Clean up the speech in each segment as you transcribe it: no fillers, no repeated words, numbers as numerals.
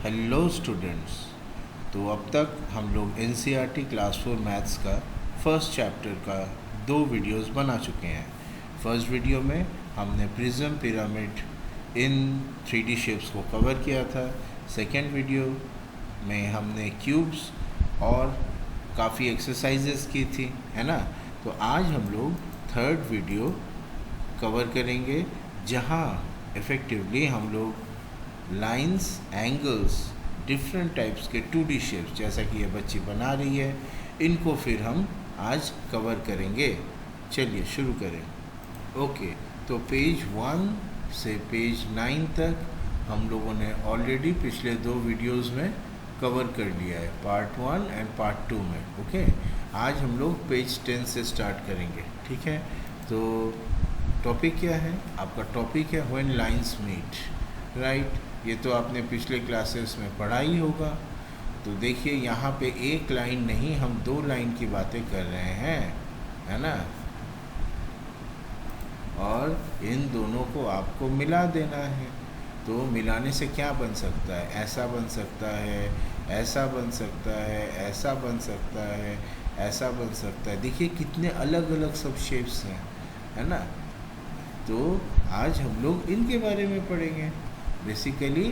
Hello students. तो अब तक हम लोग एनसीईआरटी क्लास 4 मैथ्स का फर्स्ट चैप्टर का 2 वीडियोस बना चुके हैं। फर्स्ट वीडियो में हमने प्रिज्म पिरामिड इन 3D शेप्स को कवर किया था। सेकेंड वीडियो में हमने क्यूब्स और काफ़ी एक्सरसाइजेस की थी, है ना। तो आज हम लोग थर्ड वीडियो कवर करेंगे जहाँ इफ़ेक्टिवली हम लोग लाइंस, एंगल्स, डिफरेंट टाइप्स के 2D शेप्स जैसा कि ये बच्ची बना रही है, इनको फिर हम आज कवर करेंगे। चलिए शुरू करें। ओके, तो पेज 1 से पेज 9 तक हम लोगों ने ऑलरेडी पिछले 2 वीडियोस में कवर कर लिया है, पार्ट 1 एंड पार्ट 2 में। ओके, आज हम लोग पेज 10 से स्टार्ट करेंगे, ठीक है। तो टॉपिक क्या है आपका? टॉपिक है व्हेन लाइंस मीट, राइट। ये तो आपने पिछले क्लासेस में पढ़ा ही होगा। तो देखिए यहाँ पे एक लाइन नहीं, हम 2 लाइन की बातें कर रहे हैं, है ना। और इन दोनों को आपको मिला देना है। तो मिलाने से क्या बन सकता है? ऐसा बन सकता है, ऐसा बन सकता है, ऐसा बन सकता है, ऐसा बन सकता है। देखिए कितने अलग अलग सब शेप्स हैं, है ना। तो आज हम लोग इनके बारे में पढ़ेंगे। बेसिकली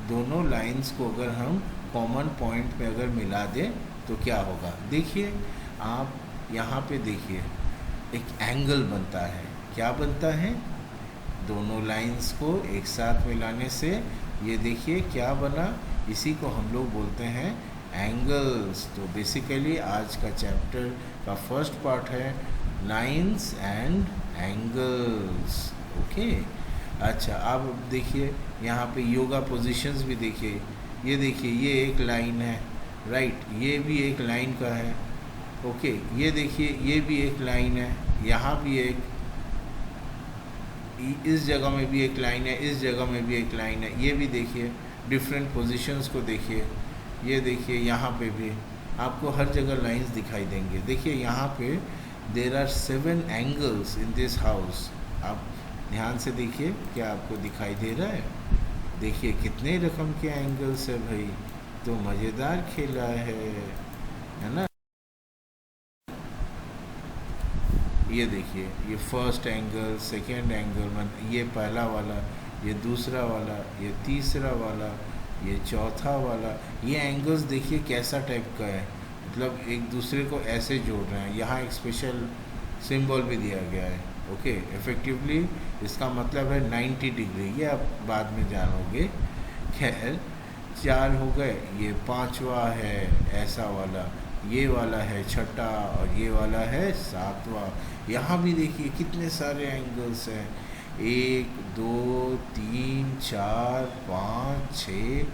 दोनों लाइंस को अगर हम कॉमन पॉइंट पे अगर मिला दें तो क्या होगा? देखिए आप यहाँ पे देखिए एक एंगल बनता है। क्या बनता है? दोनों लाइंस को एक साथ मिलाने से ये देखिए क्या बना, इसी को हम लोग बोलते हैं एंगल्स। तो बेसिकली आज का चैप्टर का फर्स्ट पार्ट है लाइंस एंड एंगल्स। ओके, अच्छा अब देखिए यहाँ पे योगा पोजीशंस भी देखिए। ये देखिए ये एक लाइन है, राइट, ये भी एक लाइन का है। ओके, ये देखिए ये भी एक लाइन है, यहाँ भी एक, इस जगह में भी एक लाइन है, इस जगह में भी एक लाइन है। ये भी देखिए डिफरेंट पोजीशंस को देखिए। ये देखिए यहाँ पे भी आपको हर जगह लाइंस दिखाई देंगे। देखिए यहाँ पे there are 7 angles in this house. आप ध्यान से देखिए, क्या आपको दिखाई दे रहा है? देखिए कितने रकम के एंगल्स है भाई। तो मज़ेदार खेला है ना। ये देखिए ये फर्स्ट एंगल, सेकेंड एंगल, ये पहला वाला, ये दूसरा वाला, ये तीसरा वाला, ये चौथा वाला। ये एंगल्स देखिए कैसा टाइप का है, मतलब एक दूसरे को ऐसे जोड़ रहे हैं। यहाँ एक स्पेशल सिंबल भी दिया गया है। ओके, इफ़ेक्टिवली इसका मतलब है 90 डिग्री। ये आप बाद में जानोगे। खैर 4 हो गए, ये 5वां है ऐसा वाला, ये वाला है छठा, और ये वाला है 7वां। यहाँ भी देखिए कितने सारे एंगल्स हैं। 1 2 3 4 5 6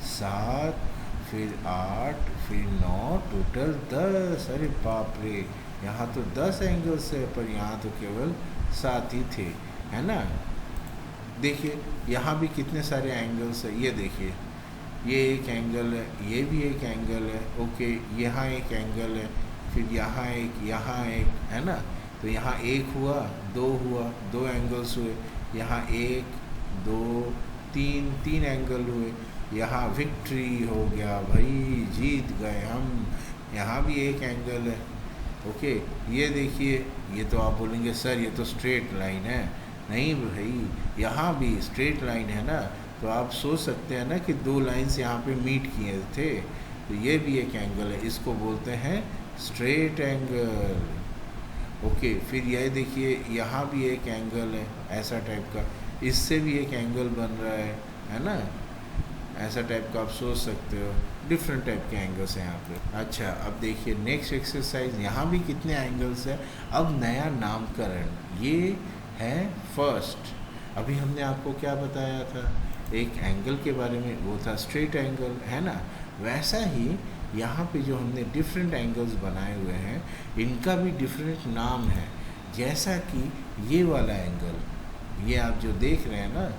7, फिर 8, फिर 9, टोटल 10। अरे बाप रे, यहाँ तो 10 एंगल्स है, पर यहाँ तो केवल 7 ही थे, है ना। देखिए यहाँ भी कितने सारे एंगल्स है। ये देखिए ये एक एंगल है, ये भी एक एंगल है। ओके, यहाँ एक एंगल है, फिर यहाँ एक, है ना। तो यहाँ 1 हुआ, 2 हुआ, 2 एंगल्स हुए। यहाँ 1 2 3, 3 एंगल हुए। यहाँ विक्ट्री हो गया भाई, जीत गए हम। यहाँ भी एक एंगल है। ओके, ये देखिए, ये तो आप बोलेंगे सर ये तो स्ट्रेट लाइन है। नहीं भाई, यहाँ भी स्ट्रेट लाइन है ना। तो आप सोच सकते हैं ना कि 2 लाइन्स यहाँ पे मीट किए थे। तो ये भी एक एंगल है, इसको बोलते हैं स्ट्रेट एंगल। ओके, फिर ये देखिए यहाँ भी एक एंगल है ऐसा टाइप का, इससे भी एक एंगल बन रहा है ना। ऐसा टाइप का आप सोच सकते हो। डिफरेंट टाइप के एंगल्स हैं यहाँ पे। अच्छा अब देखिए नेक्स्ट एक्सरसाइज, यहाँ भी कितने एंगल्स हैं। अब नया नामकरण, ये है फर्स्ट। अभी हमने आपको क्या बताया था? एक एंगल के बारे में, वो था स्ट्रेट एंगल, है ना। वैसा ही यहाँ पे जो हमने डिफरेंट एंगल्स बनाए हुए हैं, इनका भी डिफरेंट नाम है। जैसा कि ये वाला एंगल, ये आप जो देख रहे हैं ना,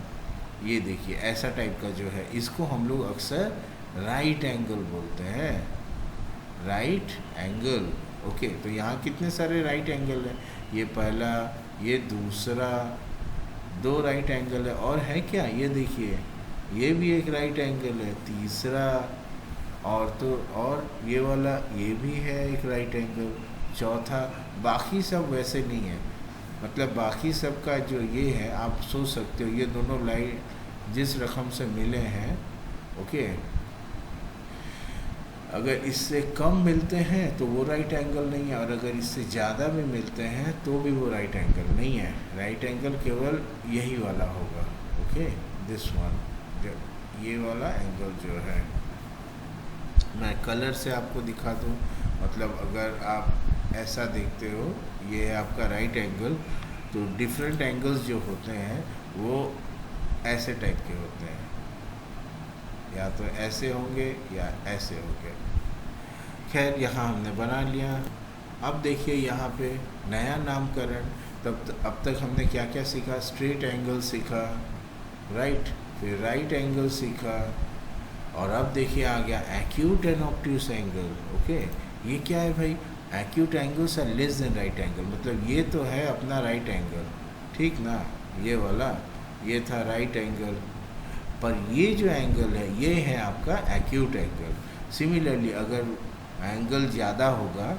ये देखिए ऐसा टाइप का जो है, इसको हम लोग अक्सर राइट एंगल बोलते हैं। Right angle. ओके, तो यहाँ कितने सारे राइट एंगल हैं? ये पहला, ये दूसरा, 2 राइट एंगल है। और है क्या? ये देखिए ये भी एक राइट एंगल है, तीसरा, और ये वाला ये भी है एक राइट एंगल, चौथा। बाकी सब वैसे नहीं है, मतलब बाकी सब का जो ये है आप सोच सकते हो, ये दोनों लाइन जिस रकम से मिले हैं, ओके, अगर इससे कम मिलते हैं तो वो राइट एंगल नहीं है, और अगर इससे ज़्यादा भी मिलते हैं तो भी वो राइट एंगल नहीं है। राइट एंगल केवल यही वाला होगा, ओके, दिस वन, ये वाला एंगल जो है। मैं कलर से आपको दिखा दूँ, मतलब अगर आप ऐसा देखते हो, ये है आपका राइट एंगल, तो डिफरेंट एंगल्स जो होते हैं वो ऐसे टाइप के होते हैं, या तो ऐसे होंगे या ऐसे होंगे। खैर यहाँ हमने बना लिया। अब देखिए यहाँ पे नया नामकरण, अब तक हमने क्या क्या सीखा, स्ट्रेट एंगल सीखा, राइट, फिर राइट एंगल सीखा, और अब देखिए आ गया acute and obtuse angle, okay. ये क्या है भाई, acute angles are less than right angle, मतलब ये तो है अपना राइट एंगल, ठीक ना, ये वाला, ये था राइट एंगल, पर ये जो एंगल है ये है आपका एक्यूट एंगल। सिमिलरली अगर एंगल ज़्यादा होगा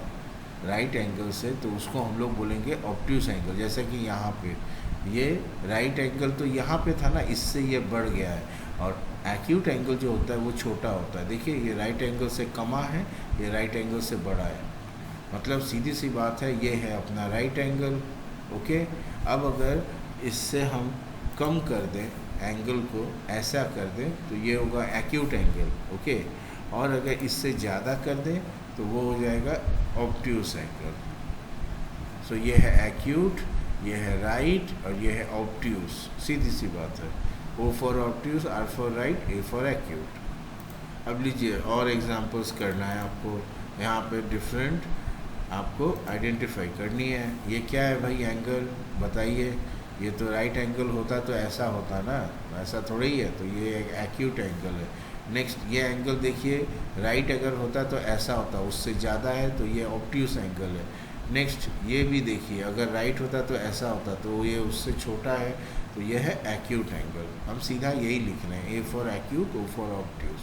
राइट एंगल से तो उसको हम लोग बोलेंगे ऑब्ट्यूस एंगल। जैसे कि यहाँ पे ये राइट एंगल तो यहाँ पे था ना, इससे ये बढ़ गया है, और एक्यूट एंगल जो होता है वो छोटा होता है। देखिए ये राइट एंगल से कमा है, ये राइट एंगल से बड़ा है, मतलब सीधी सी बात है, ये है अपना राइट एंगल, ओके। अब अगर इससे हम कम कर दें एंगल को, ऐसा कर दें, तो ये होगा एक्यूट एंगल, ओके, और अगर इससे ज़्यादा कर दें तो वो हो जाएगा ऑब्ट्यूस एंगल। सो ये है एक्यूट, ये है राइट, और ये है ऑब्ट्यूस, सीधी सी बात है। O for obtuse, R for right, A for acute. अब लीजिए और एग्जांपल्स करना है आपको, यहाँ पे डिफरेंट आपको आइडेंटिफाई करनी है। ये क्या है भाई एंगल, बताइए, ये तो राइट एंगल होता तो ऐसा होता ना, ऐसा थोड़ा ही है, तो ये एक एक्यूट एंगल है। नेक्स्ट ये एंगल देखिए, राइट अगर होता तो ऐसा होता, उससे ज़्यादा है तो ये ऑब्ट्यूस एंगल है। नेक्स्ट ये भी देखिए, अगर राइट होता तो ऐसा होता, तो ये उससे छोटा है, तो ये है एक्यूट एंगल। हम सीधा यही लिख रहे हैं, A for acute, O for obtuse.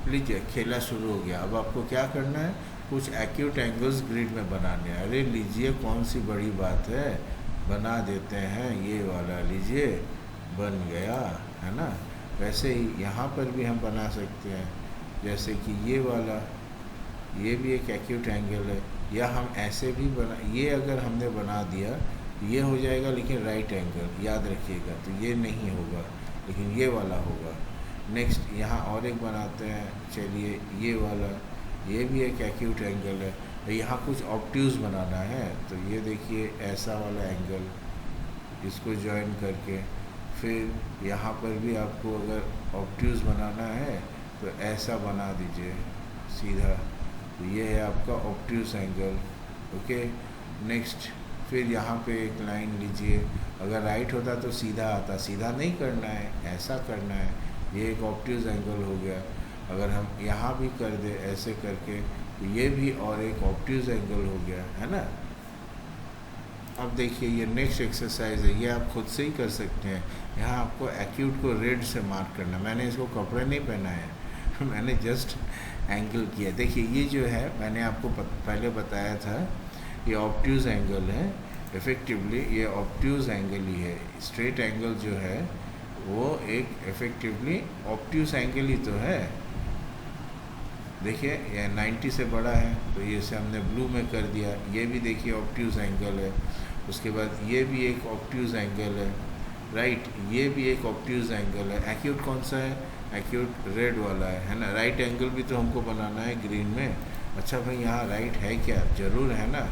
लीजिए खेला शुरू हो गया। अब आपको क्या करना है, कुछ एक्यूट एंगल्स ग्रिड में बनाने हैं। अरे लीजिए कौन सी बड़ी बात है, बना देते हैं, ये वाला लीजिए, बन गया, है ना। वैसे ही यहाँ पर भी हम बना सकते हैं, जैसे कि ये वाला, ये भी एक एक्यूट एंगल है, या हम ऐसे भी बना, ये अगर हमने बना दिया ये हो जाएगा, लेकिन राइट एंगल याद रखिएगा, तो ये नहीं होगा, लेकिन ये वाला होगा। नेक्स्ट यहाँ और एक बनाते हैं, चलिए ये वाला, ये भी एक एक्यूट एंगल है। यहाँ कुछ ऑब्ट्यूस बनाना है, तो ये देखिए ऐसा वाला एंगल, इसको जॉइन करके, फिर यहाँ पर भी आपको अगर ऑब्ट्यूस बनाना है तो ऐसा बना दीजिए सीधा, तो ये है आपका ऑब्ट्यूस एंगल, ओके। नेक्स्ट फिर यहाँ पे एक लाइन लीजिए, अगर राइट होता तो सीधा आता, सीधा नहीं करना है, ऐसा करना है, ये एक ऑब्ट्यूस एंगल हो गया। अगर हम यहाँ भी कर दे ऐसे करके, तो ये भी और एक ऑब्ट्यूस एंगल हो गया, है ना। अब देखिए ये नेक्स्ट एक्सरसाइज है, ये आप खुद से ही कर सकते हैं। यहाँ आपको एक्यूट को रेड से मार्क करना, मैंने इसको कपड़े नहीं पहनाए हैं मैंने जस्ट एंगल किया। देखिए ये जो है मैंने आपको पहले बताया था, ये ऑब्ट्यूस एंगल है, इफ़ेक्टिवली ये ऑब्ट्यूस एंगल ही है। स्ट्रेट एंगल जो है वो एक इफ़ेक्टिवली ऑब्ट्यूस एंगल ही तो है। देखिए ये 90 से बड़ा है, तो ये से हमने ब्लू में कर दिया। ये भी देखिए ऑब्ट्यूस एंगल है। उसके बाद ये भी एक ऑब्ट्यूस एंगल है, राइट, ये भी एक ऑब्ट्यूस एंगल है। एक्यूट कौन सा है, एक्यूट रेड वाला है ना। राइट एंगल भी तो हमको बनाना है ग्रीन में। अच्छा भाई यहाँ राइट है क्या, ज़रूर है ना,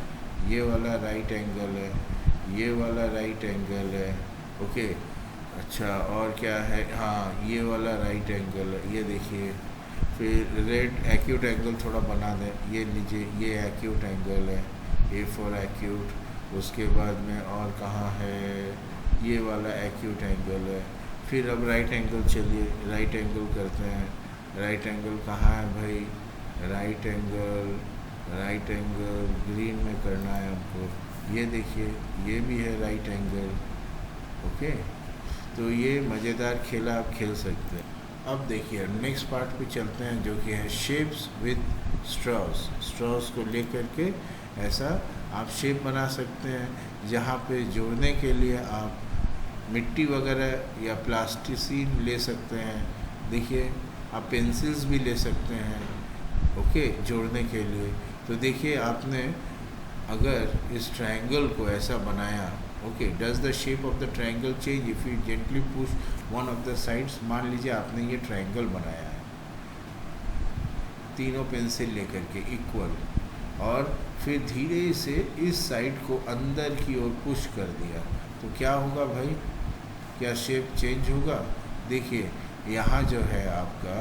ये वाला राइट एंगल है, ये वाला राइट एंगल है, ओके। अच्छा और क्या है, हाँ ये वाला राइट एंगल है, ये देखिए। फिर रेड एक्यूट एंगल थोड़ा बना दें, ये लीजिए, ये एक्यूट एंगल है, A फॉर एक्यूट। उसके बाद में और कहाँ है, ये वाला एक्यूट एंगल है। फिर अब राइट एंगल, चलिए राइट एंगल करते हैं। राइट एंगल कहाँ है भाई, राइट एंगल ग्रीन में करना है हमको। ये देखिए ये भी है राइट एंगल, ओके। तो ये मज़ेदार खेला आप खेल सकते हैं। अब देखिए नेक्स्ट पार्ट पे चलते हैं, जो कि है शेप्स विद स्ट्रॉस को लेकर के ऐसा आप शेप बना सकते हैं, जहाँ पे जोड़ने के लिए आप मिट्टी वगैरह या प्लास्टिसिन ले सकते हैं। देखिए आप पेंसिल्स भी ले सकते हैं, ओके, जोड़ने के लिए। तो देखिए आपने अगर इस ट्रायंगल को ऐसा बनाया, okay, does the shape of the triangle change if you gently push one of the sides. मान लीजिए आपने ये ट्रायंगल बनाया है तीनों पेंसिल लेकर के इक्वल, और फिर धीरे से इस साइड को अंदर की ओर पुश कर दिया, तो क्या होगा भाई, क्या शेप चेंज होगा? देखिए यहाँ जो है आपका,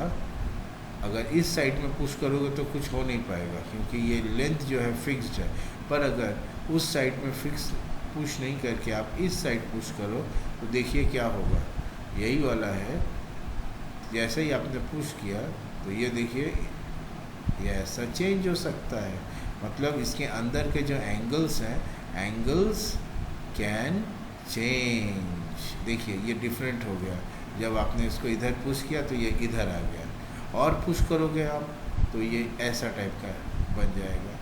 अगर इस साइड में पुश करोगे तो कुछ हो नहीं पाएगा, क्योंकि ये लेंथ जो है फिक्स्ड है। पर अगर उस साइड में फिक्स पुश नहीं करके आप इस साइड पुश करो, तो देखिए क्या होगा, यही वाला है। जैसे ही आपने पुश किया तो ये देखिए ये ऐसा चेंज हो सकता है। मतलब इसके अंदर के जो एंगल्स हैं, एंगल्स कैन चेंज। देखिए ये डिफरेंट हो गया, जब आपने इसको इधर पुश किया तो ये इधर आ गया, और पुश करोगे आप तो ये ऐसा टाइप का बन जाएगा।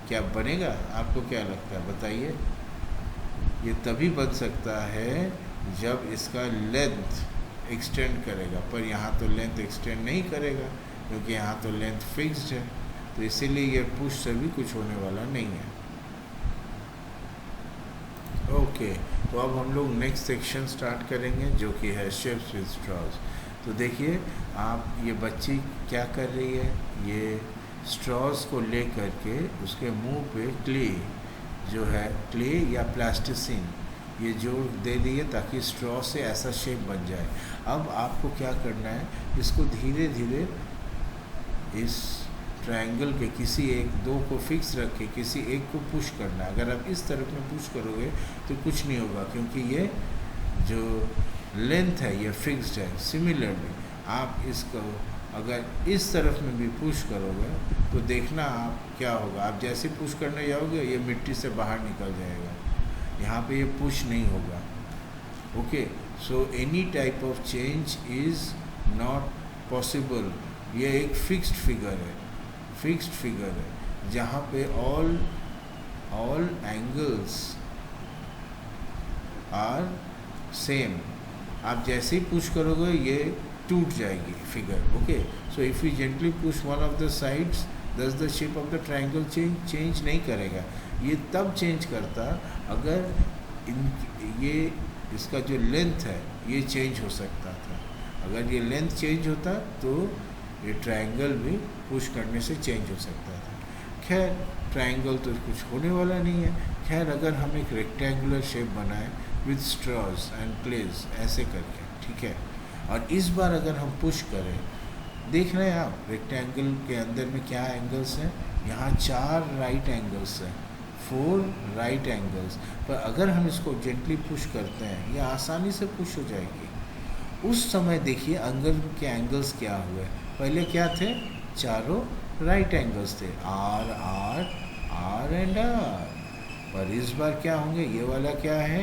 क्या बनेगा? आपको क्या लगता है, बताइए? ये तभी बन सकता है जब इसका लेंथ एक्सटेंड करेगा, पर यहाँ तो लेंथ एक्सटेंड नहीं करेगा, क्योंकि यहाँ तो लेंथ फिक्स्ड है। तो इसीलिए ये पुश से भी कुछ होने वाला नहीं है। ओके, तो अब हम लोग नेक्स्ट सेक्शन स्टार्ट करेंगे, जो कि है शेप्स विद स्ट्रॉज। तो देखिए आप, ये बच्ची क्या कर रही है, ये स्ट्रॉज को ले करके उसके मुंह पे क्ले जो है, क्ले या प्लास्टिसिन, ये जोड़ दे दिए ताकि स्ट्रॉ से ऐसा शेप बन जाए। अब आपको क्या करना है, इसको धीरे धीरे इस ट्रायंगल के किसी एक दो को फिक्स रख के किसी एक को पुश करना है। अगर आप इस तरफ में पुश करोगे तो कुछ नहीं होगा, क्योंकि ये जो लेंथ है ये फिक्स्ड है। सिमिलरली आप इसको अगर इस तरफ में भी पुश करोगे तो देखना आप क्या होगा, आप जैसे पुश करने जाओगे ये मिट्टी से बाहर निकल जाएगा, यहाँ पे ये पुश नहीं होगा। Okay, so any type of change is not possible. ये एक फिक्स्ड फिगर है, फिक्स्ड फिगर है, जहाँ पे ऑल एंगल्स आर सेम। आप जैसे ही पुश करोगे ये टूट जाएगी figure. Okay, so if you gently push one of the sides thus the shape of the triangle change नहीं करेगा। ये तब चेंज करता अगर ये इसका जो लेंथ है ये चेंज हो सकता था। अगर ये लेंथ चेंज होता तो ये ट्रायंगल भी पुश करने से चेंज हो सकता था। खैर ट्रायंगल तो कुछ होने वाला नहीं है। खैर अगर हम एक रेक्टेंगुलर शेप बनाएं विद स्ट्रॉज एंड क्लेज ऐसे करके, ठीक है, और इस बार अगर हम पुश करें, देख रहे हैं आप रेक्टेंगल के अंदर में क्या एंगल्स हैं, यहाँ 4 राइट एंगल्स हैं, 4 राइट एंगल्स। पर अगर हम इसको जेंटली पुश करते हैं ये आसानी से पुश हो जाएगी। उस समय देखिए अंगल के एंगल्स क्या हुए, पहले क्या थे, चारों राइट एंगल्स थे, R R R and R. पर इस बार क्या होंगे, ये वाला क्या है,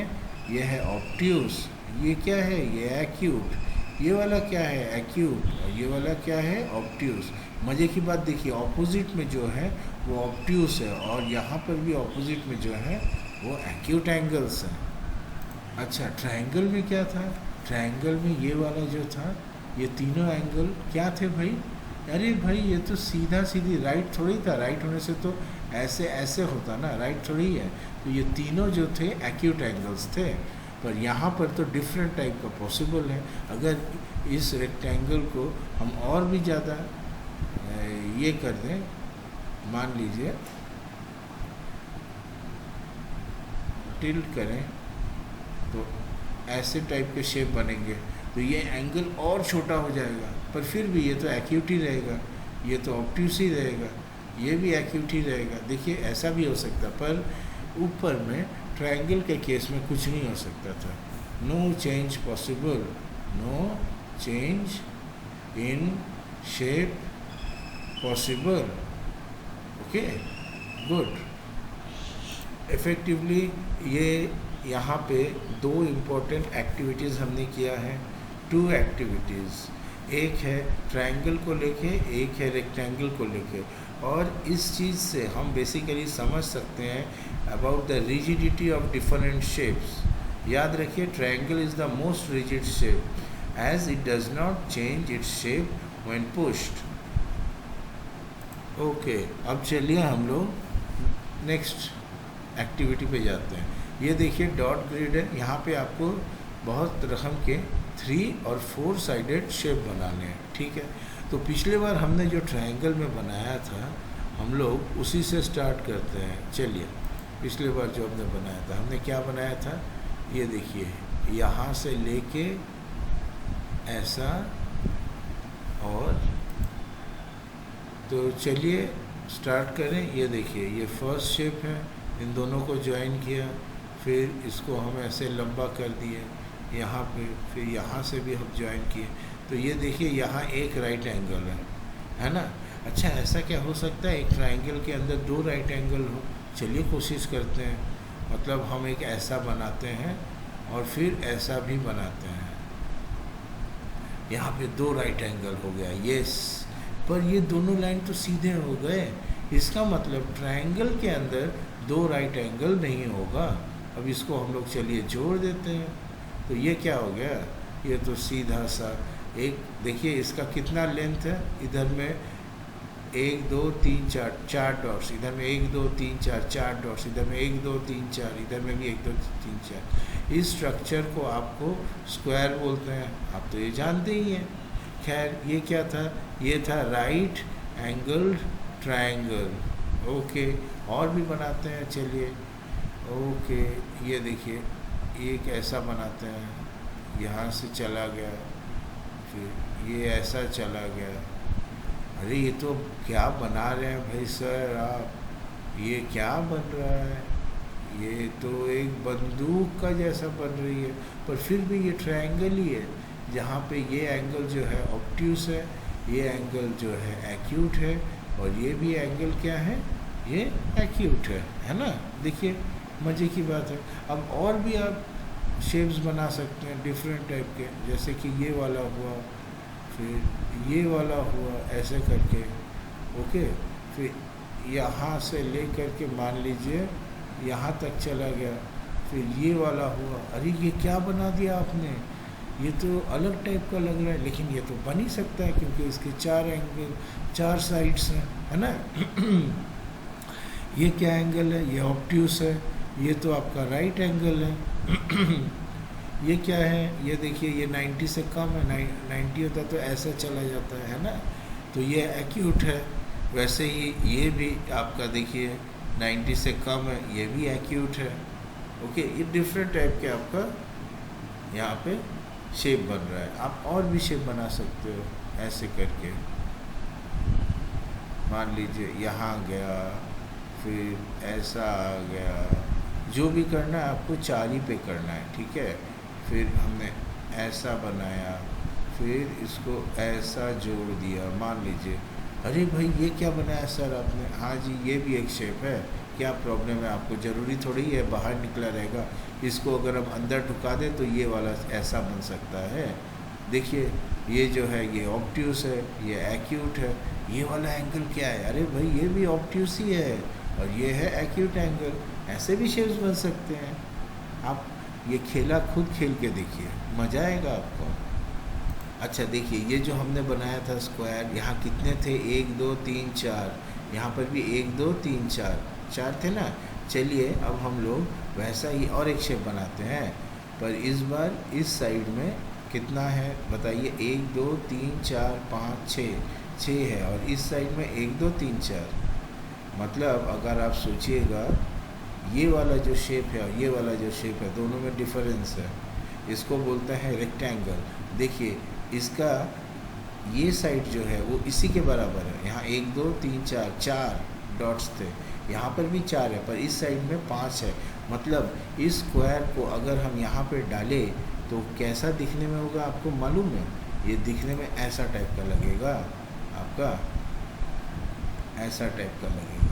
ये है ऑब्ट्यूस, ये क्या है, ये एक्यूट, ये वाला क्या है एक्यूट, और ये वाला क्या है ऑब्ट्यूस। मज़े की बात देखिए ऑपोजिट में जो है वो ऑब्ट्यूस है, और यहाँ पर भी ऑपोजिट में जो है वो एक्यूट एंगल्स हैं। अच्छा ट्रायंगल में क्या था, ट्रायंगल में ये वाला जो था, ये तीनों एंगल क्या थे भाई, अरे भाई ये तो सीधा सीधी राइट थोड़ी था, राइट होने से तो ऐसे ऐसे होता ना, राइट थोड़ी है। तो ये तीनों जो थे एक्यूट एंगल्स थे, पर यहाँ पर तो डिफरेंट टाइप का पॉसिबल है। अगर इस रेक्टेंगल को हम और भी ज़्यादा ये कर दें, मान लीजिए टिल्ट करें तो ऐसे टाइप के शेप बनेंगे, तो ये एंगल और छोटा हो जाएगा, पर फिर भी ये तो एक्यूट ही रहेगा, ये तो ऑब्ट्यूस ही रहेगा, ये भी एक्यूट ही रहेगा। देखिए ऐसा भी हो सकता, पर ऊपर में ट्रायंगल के केस में कुछ नहीं हो सकता था। No change possible, no change in shape possible. Okay good. Effectively ये यहाँ पे दो इम्पोर्टेंट एक्टिविटीज़ हमने किया है, टू एक्टिविटीज़, एक है ट्रायंगल को लेके, एक है रेक्टेंगल को लेके। और इस चीज़ से हम बेसिकली समझ सकते हैं about the rigidity of different shapes. याद रखिए, triangle is the most rigid shape as it does not change its shape when pushed. Okay, अब चलिए हम लोग नेक्स्ट एक्टिविटी पे जाते हैं। ये देखिए डॉट ग्रिड है, यहाँ पे आपको बहुत रकम के 3 और 4 साइडेड शेप बनाने हैं, ठीक है। तो पिछले बार हमने जो ट्रायंगल में बनाया था, हम लोग उसी से स्टार्ट करते हैं। चलिए, पिछले बार जो हमने बनाया था, हमने क्या बनाया था, ये देखिए, यहाँ से लेके ऐसा, और तो चलिए स्टार्ट करें। ये देखिए, ये फर्स्ट शेप है, इन दोनों को ज्वाइन किया, फिर इसको हम ऐसे लंबा कर दिए यहाँ पे, फिर यहाँ से भी हम ज्वाइन किए। तो ये देखिए, यहाँ एक राइट एंगल है ना। अच्छा, ऐसा क्या हो सकता है एक ट्रायंगल के अंदर 2 राइट एंगल हो? चलिए कोशिश करते हैं। मतलब हम एक ऐसा बनाते हैं और फिर ऐसा भी बनाते हैं। यहाँ पे 2 राइट एंगल हो गया, यस। पर ये दोनों लाइन तो सीधे हो गए, इसका मतलब ट्रायंगल के अंदर 2 राइट एंगल नहीं होगा। अब इसको हम लोग चलिए जोड़ देते हैं। तो ये क्या हो गया, ये तो सीधा सा एक, देखिए इसका कितना लेंथ है, इधर में 1 2 3 4 डॉट्स, इधर में 1 2 3 4 डॉट्स, इधर में 1 2 3 4, इधर में भी 1 2 3 4। इस स्ट्रक्चर को आपको स्क्वायर बोलते हैं, आप तो ये जानते ही हैं। खैर, ये क्या था, ये था राइट एंगल्ड ट्रायंगल। ओके, और भी बनाते हैं, चलिए। ओके, ये देखिए, एक ऐसा बनाते हैं, यहाँ से चला गया, फिर ये ऐसा चला गया। अरे ये तो क्या बना रहे हैं भाई सर आप, ये क्या बन रहा है, ये तो एक बंदूक का जैसा बन रही है। पर फिर भी ये ट्रायंगल ही है, जहाँ पे ये एंगल जो है ऑब्ट्यूस है, ये एंगल जो है एक्यूट है, और ये भी एंगल क्या है, ये एक्यूट है ना। देखिए, मज़े की बात है। अब और भी आप शेप्स बना सकते हैं डिफरेंट टाइप के, जैसे कि ये वाला हुआ, फिर ये वाला हुआ, ऐसे करके। ओके, फिर यहाँ से ले करके मान लीजिए यहाँ तक चला गया, फिर ये वाला हुआ। अरे ये क्या बना दिया आपने, ये तो अलग टाइप का लग रहा है, लेकिन ये तो बन ही सकता है क्योंकि इसके 4 एंगल, 4 साइड्स हैं, है ना। ये क्या एंगल है, ये ऑब्ट्यूस है, ये तो आपका राइट एंगल है। ये क्या है, ये देखिए, ये 90 से कम है, 90 होता तो ऐसा चला जाता है ना। तो ये एक्यूट है। वैसे ही ये भी आपका देखिए 90 से कम है, ये भी एक्यूट है। ओके, ये डिफरेंट टाइप के आपका यहाँ पे शेप बन रहा है। आप और भी शेप बना सकते हो ऐसे करके। मान लीजिए यहाँ गया, फिर ऐसा आ गया, जो भी करना है आपको 4 ही पे करना है, ठीक है। फिर हमने ऐसा बनाया, फिर इसको ऐसा जोड़ दिया, मान लीजिए। अरे भाई ये क्या बनाया सर आपने, हाँ जी ये भी एक शेप है, क्या प्रॉब्लम है आपको, ज़रूरी थोड़ी है बाहर निकला रहेगा। इसको अगर हम अंदर ढुका दें तो ये वाला ऐसा बन सकता है। देखिए ये जो है ये ऑब्ट्यूस है, ये एक्यूट है। ये वाला एंगल क्या है, अरे भाई ये भी ऑब्ट्यूस ही है और ये है एक्यूट एंगल। ऐसे भी शेप्स बन सकते हैं। आप ये खेला खुद खेल के देखिए, मज़ा आएगा आपको। अच्छा देखिए ये जो हमने बनाया था स्क्वायर, यहाँ कितने थे, 1 2 3 4, यहाँ पर भी 1 2 3 4 थे ना। चलिए अब हम लोग वैसा ही और एक शेप बनाते हैं, पर इस बार इस साइड में कितना है बताइए, 1 2 3 4 5 6 है, और इस साइड में 1 2 3 4। मतलब अगर आप सोचिएगा ये वाला जो शेप है और ये वाला जो शेप है, दोनों में डिफरेंस है। इसको बोलते हैं रेक्टेंगल। देखिए इसका ये साइड जो है वो इसी के बराबर है। यहाँ 1 2 3 4 डॉट्स थे, यहाँ पर भी 4 है, पर इस साइड में 5 है। मतलब इस स्क्वायर को अगर हम यहाँ पे डालें तो कैसा दिखने में होगा आपको मालूम है? ये दिखने में ऐसा टाइप का लगेगा, आपका ऐसा टाइप का लगेगा।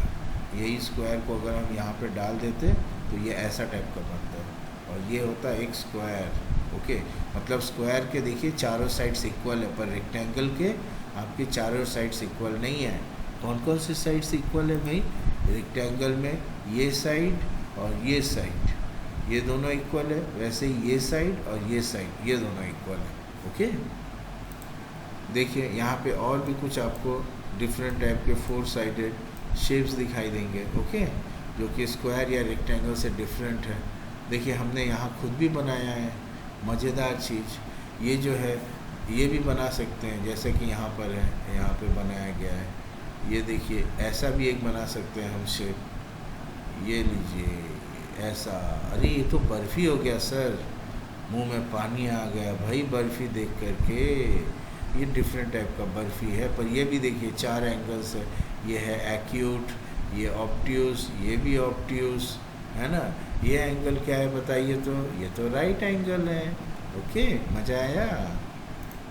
यही स्क्वायर को अगर हम यहाँ पे डाल देते तो ये ऐसा टाइप का बनता है। और ये होता है एक स्क्वायर। ओके, मतलब स्क्वायर के देखिए चारों साइड्स इक्वल है, पर रेक्टेंगल के आपके चारों साइड्स इक्वल नहीं है। कौन कौन से साइड्स इक्वल है भाई? रेक्टेंगल में ये साइड और ये साइड, ये दोनों इक्वल है। वैसे ही ये साइड और ये साइड, ये दोनों इक्वल है। ओके, देखिए यहाँ पे और भी कुछ आपको डिफरेंट टाइप के 4 साइडेड शेप्स दिखाई देंगे। ओके, जो कि स्क्वायर या रेक्टेंगल से डिफरेंट है। देखिए हमने यहाँ खुद भी बनाया है मज़ेदार चीज़। ये जो है ये भी बना सकते हैं, जैसे कि यहाँ पर है, यहाँ पे बनाया गया है। ये देखिए ऐसा भी एक बना सकते हैं हम शेप। ये लीजिए ऐसा। अरे ये तो बर्फ़ी हो गया सर, मुंह में पानी आ गया भाई बर्फ़ी देख करके। ये डिफरेंट टाइप का बर्फ़ी है, पर ये भी देखिए 4 एंगल्स है। ये है एक्यूट, ये ऑब्ट्यूस, ये भी ऑब्ट्यूस, है ना। ये एंगल क्या है बताइए? तो ये तो राइट एंगल है। ओके, मज़ा आया।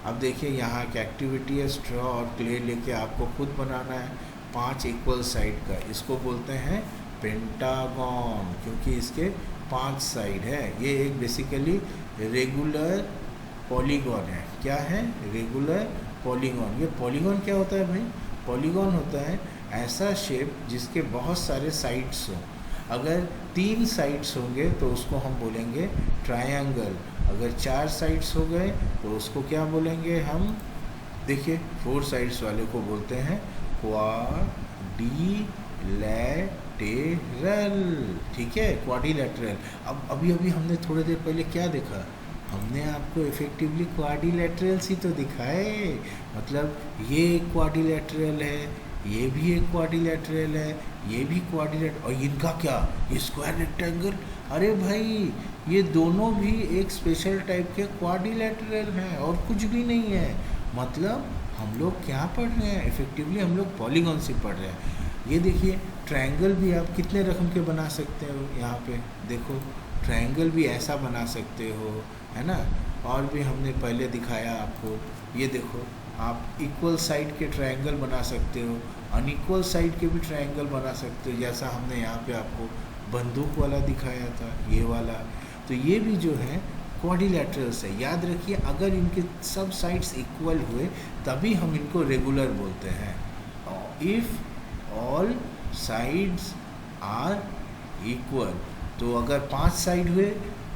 अब देखिए यहाँ एक एक्टिविटी है, स्ट्रॉ और क्ले लेके आपको खुद बनाना है 5 इक्वल साइड का। इसको बोलते हैं पेंटागन, क्योंकि इसके 5 साइड है। ये एक बेसिकली रेगुलर पॉलीगॉन है। क्या है? Regular polygon. ये पॉलीगॉन क्या होता है भाई? पॉलीगॉन होता है ऐसा शेप जिसके बहुत सारे साइड्स हों। अगर 3 साइड्स होंगे तो उसको हम बोलेंगे ट्रायंगल। अगर 4 साइड्स हो गए तो उसको क्या बोलेंगे हम? देखिए 4 साइड्स वाले को बोलते हैं क्वाड्रिलैटरल। ठीक है, क्वाड्रिलैटरल। अब अभी हमने थोड़ी देर पहले क्या देखा? हमने आपको इफेक्टिवली क्वाड्रिलैटरल्स ही तो दिखाए। मतलब ये एक क्वाड्रिलैटरल है, ये भी एक क्वाड्रिलैटरल है, ये भी क्वाड्रिलैटरल, और इनका क्या? ये स्क्वायर रेक्टेंगल। अरे भाई ये दोनों भी एक स्पेशल टाइप के क्वाड्रिलैटरल हैं और कुछ भी नहीं है। मतलब हम लोग क्या पढ़ रहे हैं? इफेक्टिवली हम लोग पॉलीगॉन से पढ़ रहे हैं। ये देखिए ट्रायंगल भी आप कितने रकम के बना सकते हो। यहाँ पे देखो ट्रायंगल भी ऐसा बना सकते हो, है ना। और भी हमने पहले दिखाया आपको। ये देखो आप इक्वल साइड के ट्रायंगल बना सकते हो, अनइक्वल साइड के भी ट्रायंगल बना सकते हो, जैसा हमने यहाँ पे आपको बंदूक वाला दिखाया था, ये वाला। तो ये भी जो है क्वाड्रिलैटरल्स है। याद रखिए अगर इनके सब साइड्स इक्वल हुए तभी हम इनको रेगुलर बोलते हैं। If all sides are equal, तो अगर 5 साइड हुए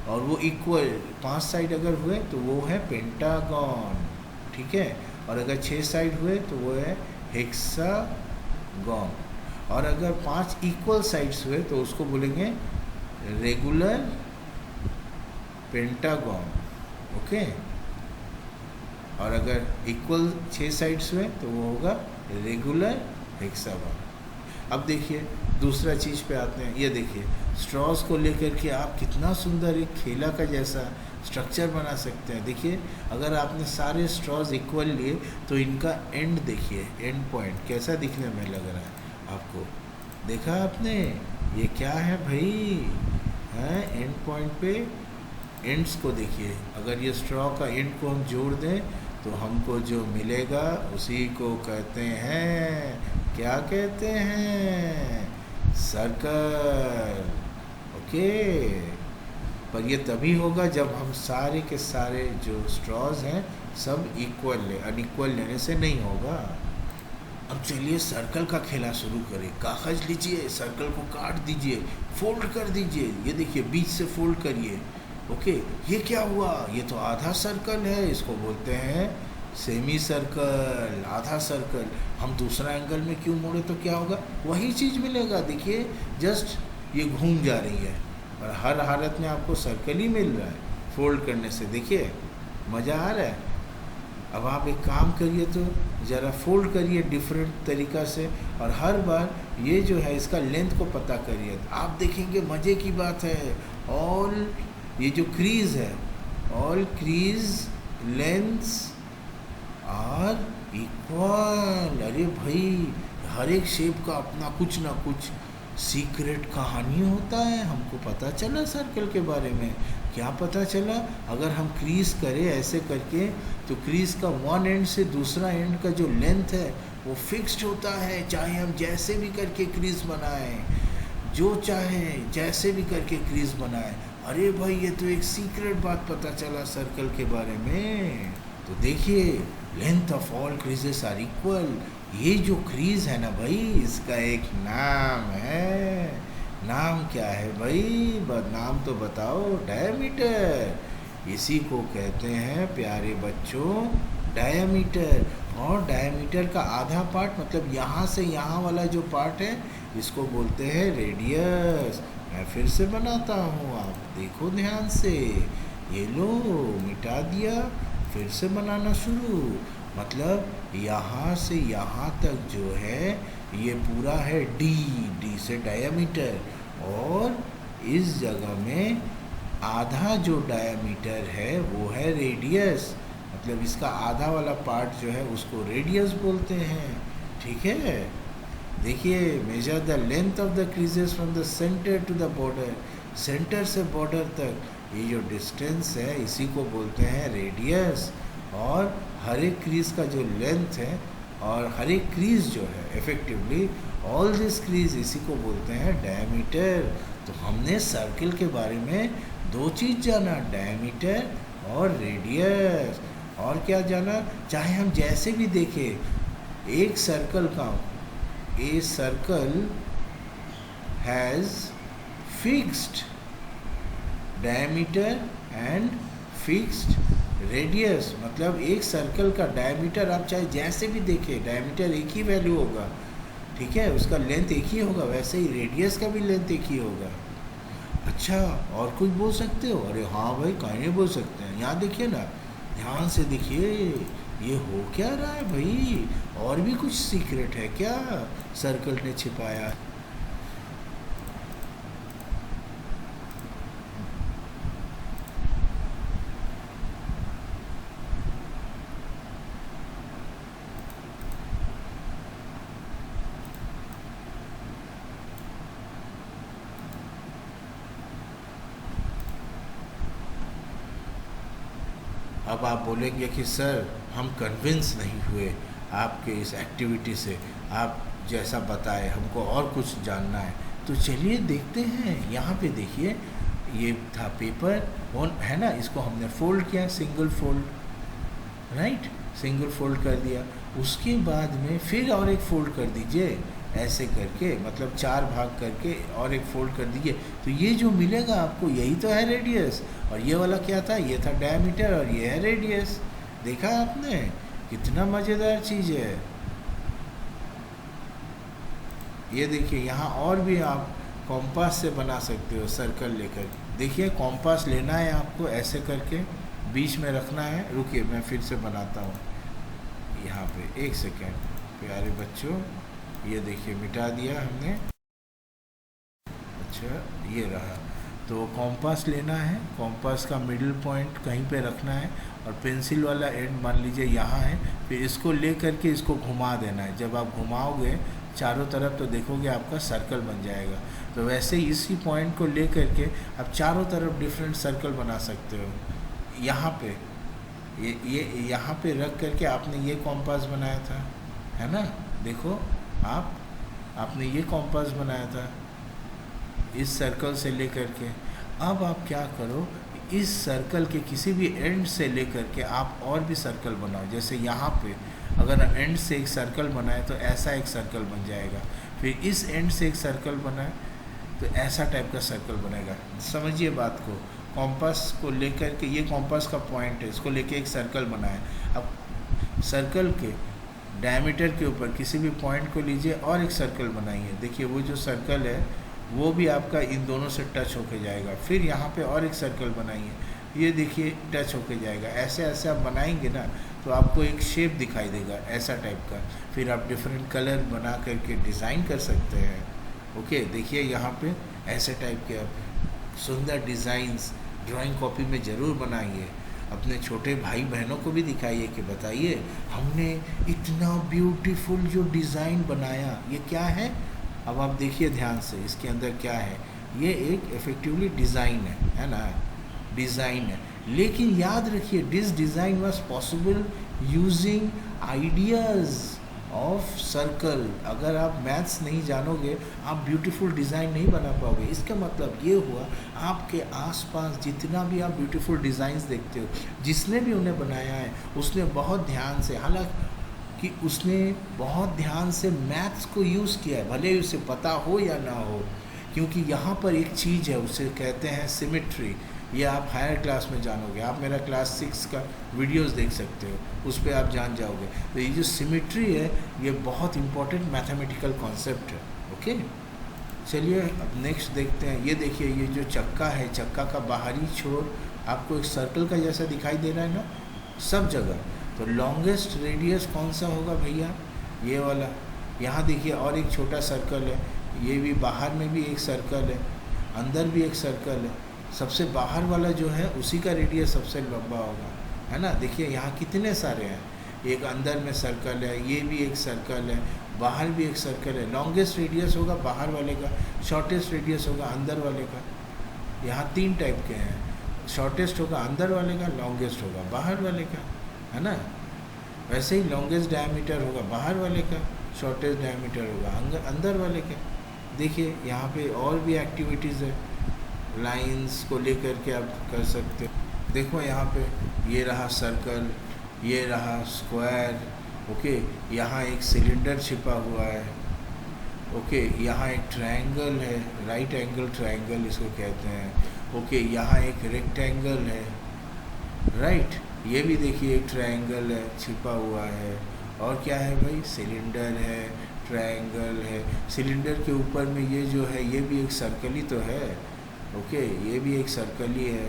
और वो इक्वल 5 साइड अगर हुए तो वो है पेंटागन। ठीक है, और अगर 6 साइड हुए तो वो है हेक्सागन। और अगर 5 इक्वल साइड्स हुए तो उसको बोलेंगे रेगुलर पेंटागन। ओके, और अगर इक्वल 6 साइड्स हुए तो वो होगा रेगुलर हेक्सागन। अब देखिए दूसरा चीज़ पे आते हैं। ये देखिए स्ट्रॉज को लेकर के आप कितना सुंदर एक खेला का जैसा स्ट्रक्चर बना सकते हैं। देखिए अगर आपने सारे स्ट्रॉज इक्वल लिए तो इनका एंड देखिए, एंड पॉइंट कैसा दिखने में लग रहा है आपको? देखा आपने? ये क्या है भाई? है एंड पॉइंट पे एंड्स को देखिए। अगर ये स्ट्रॉ का एंड को हम जोड़ दें तो हमको जो मिलेगा उसी को कहते हैं, क्या कहते हैं? सर्कल। ओके, पर ये तभी होगा जब हम सारे के सारे जो स्ट्रॉज हैं सब इक्वल लें, अनइक्वल लेने से नहीं होगा। अब चलिए सर्कल का खेला शुरू करें। कागज़ लीजिए, सर्कल को काट दीजिए, फोल्ड कर दीजिए। ये देखिए बीच से फोल्ड करिए। ओके, ये क्या हुआ? ये तो आधा सर्कल है, इसको बोलते हैं सेमी सर्कल, आधा सर्कल। हम दूसरा एंगल में क्यों मोड़े तो क्या होगा? वही चीज़ मिलेगा। देखिए जस्ट ये घूम जा रही है और हर हालत में आपको सर्कल ही मिल रहा है फोल्ड करने से। देखिए मज़ा आ रहा है। अब आप एक काम करिए तो ज़रा फोल्ड करिए डिफरेंट तरीक़ा से, और हर बार ये जो है इसका लेंथ को पता करिए। आप देखेंगे मज़े की बात है। ऑल ये जो क्रीज़ है, all crease lengths are equal. अरे भाई हर एक शेप का अपना कुछ ना कुछ सीक्रेट कहानी होता है। हमको पता चला सर्कल के बारे में। क्या पता चला? अगर हम क्रीज करें ऐसे करके तो क्रीज का वन एंड से दूसरा एंड का जो लेंथ है वो फिक्स्ड होता है, चाहे हम जैसे भी करके क्रीज बनाएं, जो चाहे जैसे भी करके क्रीज बनाएं। अरे भाई ये तो एक सीक्रेट बात पता चला सर्कल के बारे में। तो देखिए, length of all creases are equal. ये जो क्रीज है ना भाई, इसका एक नाम है। नाम क्या है भाई? नाम तो बताओ। डायमीटर। इसी को कहते हैं प्यारे बच्चों डायमीटर। और डायमीटर का आधा पार्ट, मतलब यहाँ से यहाँ वाला जो पार्ट है, इसको बोलते हैं रेडियस। मैं फिर से बनाता हूँ, आप देखो ध्यान से। ये लो, मिटा दिया, फिर से बनाना शुरू। मतलब यहाँ से यहाँ तक जो है ये पूरा है डी। डी से डायमीटर। और इस जगह में आधा जो डायमीटर है वो है रेडियस। मतलब इसका आधा वाला पार्ट जो है उसको रेडियस बोलते हैं। ठीक है। देखिए, measure the length of the creases from the centre to the border. Centre से बॉर्डर तक ये जो डिस्टेंस है इसी को बोलते हैं रेडियस। और हर एक क्रीज का जो लेंथ है, और हर एक क्रीज जो है इफेक्टिवली ऑल दिस क्रीज, इसी को बोलते हैं डायमीटर। तो हमने सर्किल के बारे में दो चीज़ जाना, डायमीटर और रेडियस। और क्या जाना? चाहे हम जैसे भी देखें, एक सर्कल का, a circle has fixed diameter and fixed radius. मतलब एक सर्कल का डायमीटर आप चाहे जैसे भी देखें, डायमीटर एक ही वैल्यू होगा, ठीक है, उसका लेंथ एक ही होगा। वैसे ही रेडियस का भी लेंथ एक ही होगा। अच्छा, और कुछ बोल सकते हो? अरे हाँ भाई, कहीं नहीं बोल सकते हैं। यहाँ देखिए ना, ध्यान से देखिए, ये हो क्या रहा है भाई? और भी कुछ सीक्रेट है क्या सर्कल ने छिपाया? अब आप बोलेंगे कि सर हम कन्विंस नहीं हुए आपके इस एक्टिविटी से, आप जैसा बताए हमको और कुछ जानना है। तो चलिए देखते हैं। यहाँ पे देखिए, ये था पेपर है ना, इसको हमने फोल्ड किया, single fold, right, single fold कर दिया। उसके बाद में फिर और एक फोल्ड कर दीजिए, ऐसे करके, मतलब 4 भाग करके और एक फोल्ड कर दीजिए। तो ये जो मिलेगा आपको, यही तो है रेडियस। और ये वाला क्या था? ये था डायमीटर, और ये है रेडियस। देखा आपने? कितना मज़ेदार चीज़ है। ये देखिए, यहाँ और भी आप कॉम्पास से बना सकते हो सर्कल लेकर। देखिए, कॉम्पास लेना है आपको, ऐसे करके बीच में रखना है। रुकिए, मैं फिर से बनाता हूँ। यहाँ पे एक सेकेंड प्यारे बच्चों, ये देखिए मिटा दिया हमने। अच्छा, ये रहा। तो कॉम्पास लेना है, कॉम्पास का मिडिल पॉइंट कहीं पे रखना है, और पेंसिल वाला एंड मान लीजिए यहाँ है। फिर इसको ले करके इसको घुमा देना है। जब आप घुमाओगे चारों तरफ तो देखोगे आपका सर्कल बन जाएगा। तो वैसे ही इसी पॉइंट को ले करके आप चारों तरफ डिफरेंट सर्कल बना सकते हो। यहाँ पे ये यहाँ पे रख करके आपने ये कॉम्पास बनाया था, है ना? देखो, आपने ये कॉम्पास बनाया था इस सर्कल से लेकर के। अब आप क्या करो, इस सर्कल के किसी भी एंड से लेकर के आप और भी सर्कल बनाओ। जैसे यहाँ पे अगर एंड से एक सर्कल बनाए तो ऐसा एक सर्कल बन जाएगा। फिर इस एंड से एक सर्कल बनाए तो ऐसा टाइप का सर्कल बनेगा। समझिए बात को। कॉम्पास को लेकर के, ये कॉम्पास का पॉइंट है, इसको लेके एक सर्कल बनाए। अब सर्कल के डायमीटर के ऊपर किसी भी पॉइंट को लीजिए और एक सर्कल बनाइए। देखिए, वो जो सर्कल है वो भी आपका इन दोनों से टच होके जाएगा। फिर यहाँ पे और एक सर्कल बनाइए, ये देखिए टच होके जाएगा। ऐसे ऐसे आप बनाएंगे ना तो आपको एक शेप दिखाई देगा ऐसा टाइप का। फिर आप डिफरेंट कलर बना करके डिज़ाइन कर सकते हैं। ओके, देखिए यहाँ पे ऐसे टाइप के आप सुंदर डिज़ाइंस ड्राइंग कॉपी में ज़रूर बनाइए। अपने छोटे भाई बहनों को भी दिखाइए कि बताइए हमने इतना ब्यूटीफुल जो डिज़ाइन बनाया, ये क्या है। अब आप देखिए ध्यान से, इसके अंदर क्या है। ये एक इफेक्टिवली डिज़ाइन है ना, डिज़ाइन है। लेकिन याद रखिए, this design was possible using ideas. Of circle. अगर आप मैथ्स नहीं जानोगे आप ब्यूटीफुल डिज़ाइन नहीं बना पाओगे। इसका मतलब ये हुआ आपके आसपास जितना भी आप ब्यूटीफुल डिज़ाइंस देखते हो, जिसने भी उन्हें बनाया है उसने बहुत ध्यान से, हालांकि उसने बहुत ध्यान से मैथ्स को यूज़ किया है, भले ही उसे पता हो या ना हो, क्योंकि यहाँ पर एक चीज़ है उसे कहते हैं सिमेट्री। ये आप हायर क्लास में जानोगे, आप मेरा क्लास 6 का वीडियोस देख सकते हो, उस पर आप जान जाओगे। तो ये जो सिमेट्री है ये बहुत इंपॉर्टेंट मैथमेटिकल कॉन्सेप्ट है। ओके, चलिए अब नेक्स्ट देखते हैं। ये देखिए, ये जो चक्का है, चक्का का बाहरी छोर आपको एक सर्कल का जैसा दिखाई दे रहा है ना सब जगह। तो लॉन्गेस्ट रेडियस कौन सा होगा भैया? ये वाला। यहाँ देखिए और एक छोटा सर्कल है, ये भी बाहर में भी एक सर्कल है, अंदर भी एक सर्कल है। सबसे बाहर वाला जो है उसी का रेडियस सबसे लंबा होगा, है ना। देखिए यहाँ कितने सारे हैं, एक अंदर में सर्कल है, ये भी एक सर्कल है, बाहर भी एक सर्कल है। लॉन्गेस्ट रेडियस होगा बाहर वाले का, शॉर्टेस्ट रेडियस होगा अंदर वाले का। यहाँ 3 टाइप के हैं, शॉर्टेस्ट होगा अंदर वाले का, लॉन्गेस्ट होगा बाहर वाले का, है ना। वैसे ही लॉन्गेस्ट डायमीटर होगा बाहर वाले का, शॉर्टेस्ट डायमीटर होगा अंदर वाले का। देखिए यहाँ पे और भी एक्टिविटीज़ है, लाइंस को लेकर के आप कर सकते हो। देखो यहाँ पे ये रहा सर्कल, ये रहा स्क्वायर, ओके। यहाँ एक सिलेंडर छिपा हुआ है, ओके। यहाँ एक ट्रायंगल है, राइट एंगल ट्रायंगल इसको कहते हैं, ओके। यहाँ एक रेक्टेंगल है, राइट। ये भी देखिए एक ट्रायंगल है छिपा हुआ है। और क्या है भाई? सिलेंडर है, ट्रायंगल है। सिलेंडर के ऊपर में ये जो है ये भी एक सर्कल ही तो है, ओके। ये भी एक सर्कल ही है।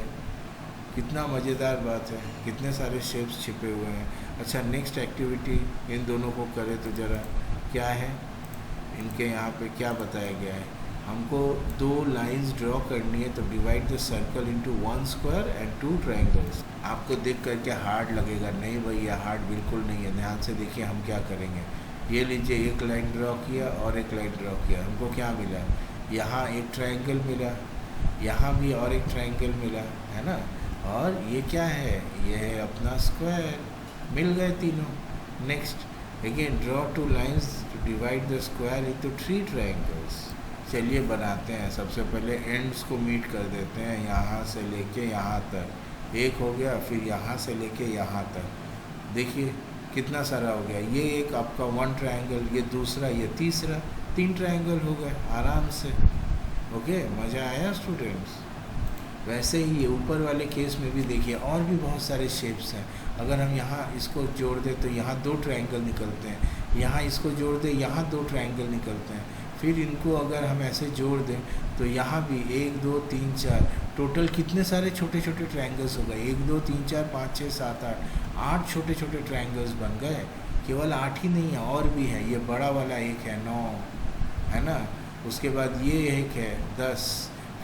कितना मज़ेदार बात है, कितने सारे शेप्स छिपे हुए हैं। अच्छा, नेक्स्ट एक्टिविटी इन दोनों को करें तो ज़रा क्या है, इनके यहाँ पे क्या बताया गया है। हमको 2 लाइंस ड्रॉ करनी है, तो divide the circle into 1 square and 2 triangles. आपको देख करके हार्ड लगेगा, नहीं भाई ये हार्ड बिल्कुल नहीं है। ध्यान से देखिए हम क्या करेंगे। ये लीजिए, एक लाइन ड्रॉ किया और एक लाइन ड्रॉ किया, हमको क्या मिला? यहाँ एक ट्रायंगल मिला, यहाँ भी और एक ट्रायंगल मिला, है ना। और ये क्या है? ये है अपना स्क्वायर, मिल गए तीनों। Next again draw 2 lines to divide the square into 3 triangles. चलिए बनाते हैं। सबसे पहले एंड्स को मीट कर देते हैं, यहाँ से लेके यहाँ तक एक हो गया, फिर यहाँ से लेके यहाँ तक। देखिए कितना सारा हो गया। ये एक आपका 1 ट्रायंगल, ये दूसरा, ये तीसरा, 3 ट्रायंगल हो गए आराम से। ओके, मज़ा आया स्टूडेंट्स? वैसे ही ये ऊपर वाले केस में भी देखिए और भी बहुत सारे शेप्स हैं। अगर हम यहाँ इसको जोड़ दें तो यहाँ 2 ट्रायंगल निकलते हैं, यहाँ इसको जोड़ दें यहाँ 2 ट्रायंगल निकलते हैं। फिर इनको अगर हम ऐसे जोड़ दें तो यहाँ भी 1 2 3 4, टोटल कितने सारे छोटे छोटे ट्रायंगल्स हो गए? 1 2 3 4 5 6 7 8 छोटे छोटे ट्रायंगल्स बन गए। केवल 8 ही नहीं है, और भी है। ये बड़ा वाला एक है 9, है ना। उसके बाद ये एक है 10,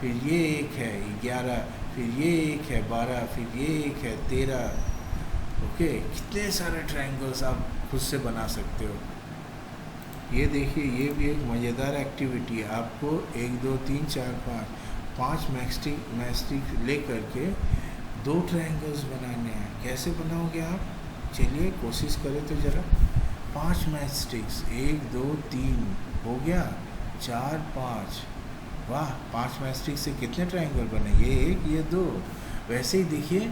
फिर ये एक है 11, फिर ये एक है 12, फिर ये एक है 13। ओके, कितने सारे ट्रायंगल्स आप खुद से बना सकते हो। ये देखिए, ये भी एक मज़ेदार एक्टिविटी है। आपको 1 2 3 4 5 मैस्टिक ले करके 2 ट्रायंगल्स बनाने हैं। कैसे बनाओगे आप? चलिए कोशिश करें तो ज़रा। 5 मैस्टिक्स, 1 2 3 हो गया, 4 5। वाह, 5 मैस्टिक से कितने ट्रायंगल बने? ये 1, ये 2। वैसे ही देखिए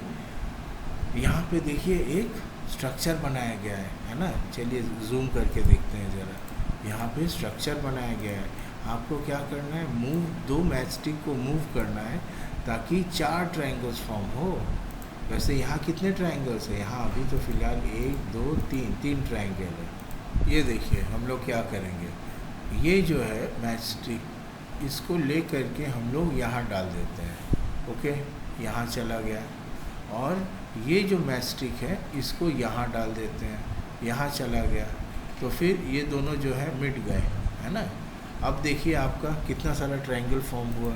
यहाँ पे देखिए एक स्ट्रक्चर बनाया गया है ना। चलिए जूम करके देखते हैं ज़रा। यहाँ पे स्ट्रक्चर बनाया गया है। आपको क्या करना है? मूव 2 मैचस्टिक को मूव करना है ताकि 4 ट्रायंगल्स फॉर्म हो। वैसे यहाँ कितने ट्रायंगल्स है? यहाँ अभी तो फ़िलहाल 1 2 3 ट्रायंगल है। ये देखिए हम लोग क्या करेंगे, ये जो है मैचस्टिक इसको ले करके हम लोग यहाँ डाल देते हैं। ओके, यहाँ चला गया। और ये जो मैचस्टिक है इसको यहाँ डाल देते हैं, यहाँ चला गया। तो फिर ये दोनों जो है मिट गए, है ना। अब देखिए आपका कितना सारा ट्रायंगल फॉर्म हुआ।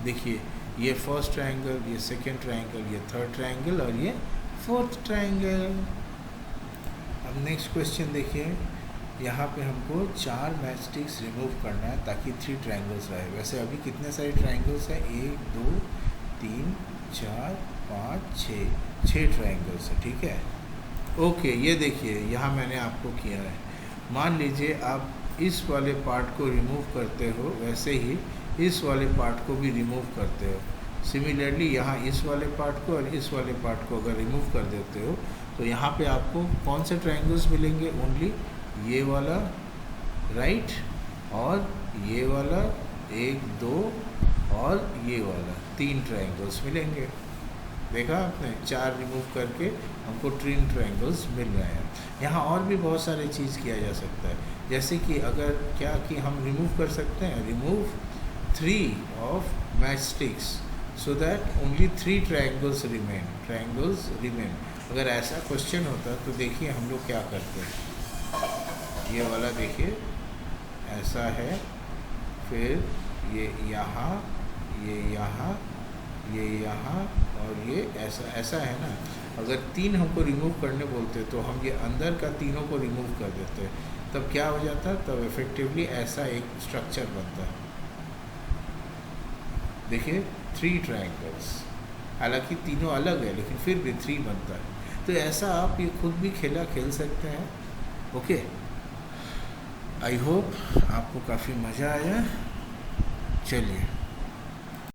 देखिए ये फर्स्ट ट्रायंगल, ये सेकंड ट्रायंगल, ये थर्ड ट्रायंगल और ये फोर्थ ट्रायंगल। अब नेक्स्ट क्वेश्चन देखिए, यहाँ पे हमको 4 मैचस्टिक्स रिमूव करना है ताकि 3 ट्रायंगल्स रहे। वैसे अभी कितने सारे ट्रायंगल्स हैं? 1 2 3 4 5 6 ट्रायंगल्स है, ठीक है। ओके, ये देखिए यहाँ मैंने आपको किया है। मान लीजिए आप इस वाले पार्ट को रिमूव करते हो, वैसे ही इस वाले पार्ट को भी रिमूव करते हो। सिमिलरली यहाँ इस वाले पार्ट को और इस वाले पार्ट को अगर रिमूव कर देते हो तो यहाँ पे आपको कौन से ट्रायंगल्स मिलेंगे? ओनली ये वाला राइट और ये वाला, 1 2 और ये वाला, 3 ट्रायंगल्स मिलेंगे। देखा आपने, 4 रिमूव करके हमको 3 ट्रायंगल्स मिल रहे हैं। यहाँ और भी बहुत सारे चीज़ किया जा सकता है, जैसे कि अगर क्या कि हम रिमूव कर सकते हैं, remove 3 of match sticks so that only 3 triangles remain. अगर ऐसा क्वेश्चन होता तो देखिए हम लोग क्या करते हैं। ये वाला देखिए ऐसा है, फिर ये यहाँ, ये यहाँ, ये यहाँ और ये ऐसा है ना। अगर 3 हमको रिमूव करने बोलते तो हम ये अंदर का तीनों को रिमूव कर देते, तब क्या हो जाता? तब इफेक्टिवली ऐसा एक स्ट्रक्चर बनता है। देखिए 3 ट्रायंगल्स, हालांकि तीनों अलग है लेकिन फिर भी 3 बनता है। तो ऐसा आप ये खुद भी खेल सकते हैं। ओके, आई होप आपको काफ़ी मज़ा आया। चलिए।